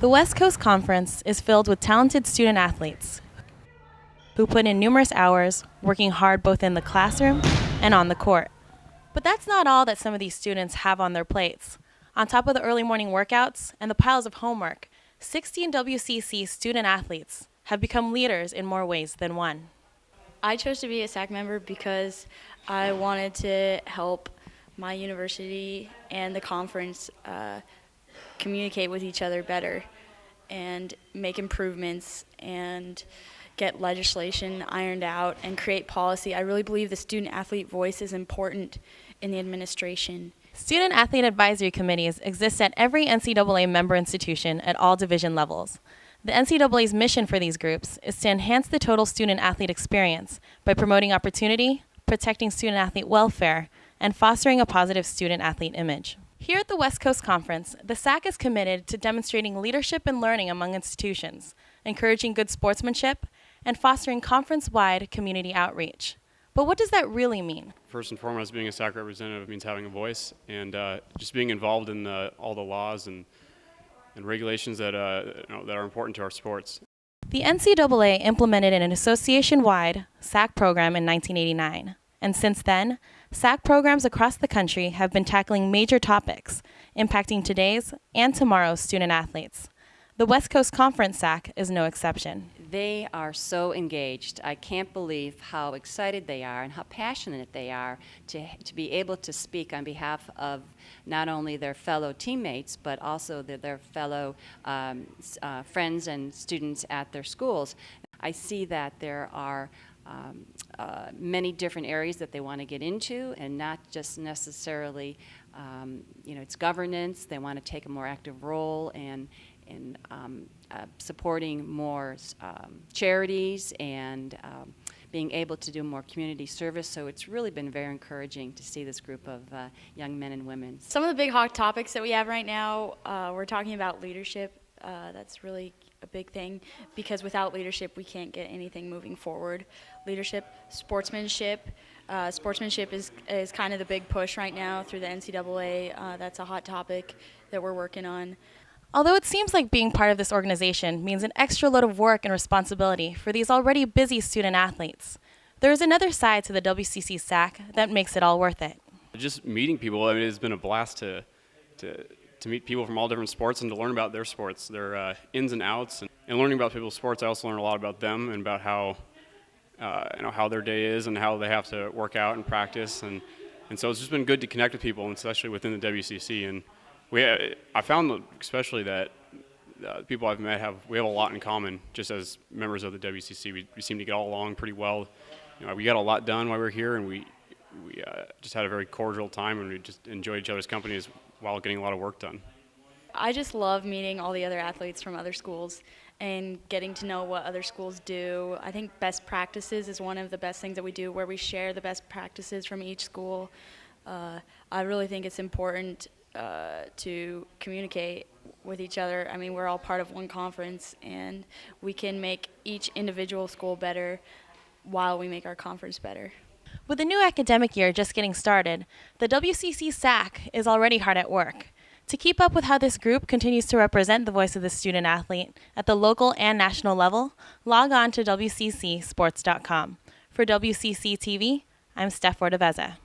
The West Coast Conference is filled with talented student athletes who put in numerous hours, working hard both in the classroom and on the court. But that's not all that some of these students have on their plates. On top of the early morning workouts and the piles of homework, 16 WCC student athletes have become leaders in more ways than one. I chose to be a SAC member because I wanted to help my university and the conference communicate with each other better and make improvements and get legislation ironed out and create policy. I really believe the student-athlete voice is important in the administration. Student-athlete advisory committees exist at every NCAA member institution at all division levels. The NCAA's mission for these groups is to enhance the total student-athlete experience by promoting opportunity, protecting student-athlete welfare, and fostering a positive student-athlete image. Here at the West Coast Conference, the SAC is committed to demonstrating leadership and learning among institutions, encouraging good sportsmanship, and fostering conference-wide community outreach. But what does that really mean? First and foremost, being a SAC representative means having a voice and just being involved in all the laws and regulations that that are important to our sports. The NCAA implemented an association-wide SAC program in 1989, and since then, SAC programs across the country have been tackling major topics impacting today's and tomorrow's student athletes. The West Coast Conference SAC is no exception. They are so engaged. I can't believe how excited they are and how passionate they are to be able to speak on behalf of not only their fellow teammates, but also their fellow friends and students at their schools. I see that there are many different areas that they want to get into, and not just necessarily, it's governance. They want to take a more active role in supporting more charities and being able to do more community service. So it's really been very encouraging to see this group of young men and women. Some of the big hot topics that we have right now, we're talking about leadership. That's really a big thing, because without leadership we can't get anything moving forward. Leadership, sportsmanship. Sportsmanship is kind of the big push right now through the NCAA. That's a hot topic that we're working on. Although it seems like being part of this organization means an extra load of work and responsibility for these already busy student athletes, there is another side to the Wcc Saac that makes it all worth it. Just meeting people, it's been a blast to meet people from all different sports and to learn about their sports, their ins and outs. And learning about people's sports, I also learn a lot about them and about how their day is and how they have to work out and practice. And so it's just been good to connect with people, especially within the WCC. And I found especially that the people I've met we have a lot in common. Just as members of the WCC, we seem to get all along pretty well. We got a lot done while we were here, and we just had a very cordial time, and we just enjoyed each other's company while getting a lot of work done. I just love meeting all the other athletes from other schools and getting to know what other schools do. I think best practices is one of the best things that we do, where we share the best practices from each school. I really think it's important to communicate with each other. I mean, we're all part of one conference, and we can make each individual school better while we make our conference better. With the new academic year just getting started, the WCC Saac is already hard at work. To keep up with how this group continues to represent the voice of the student athlete at the local and national level, log on to wccsports.com. For Wcc TV, I'm Steph Ordoveza.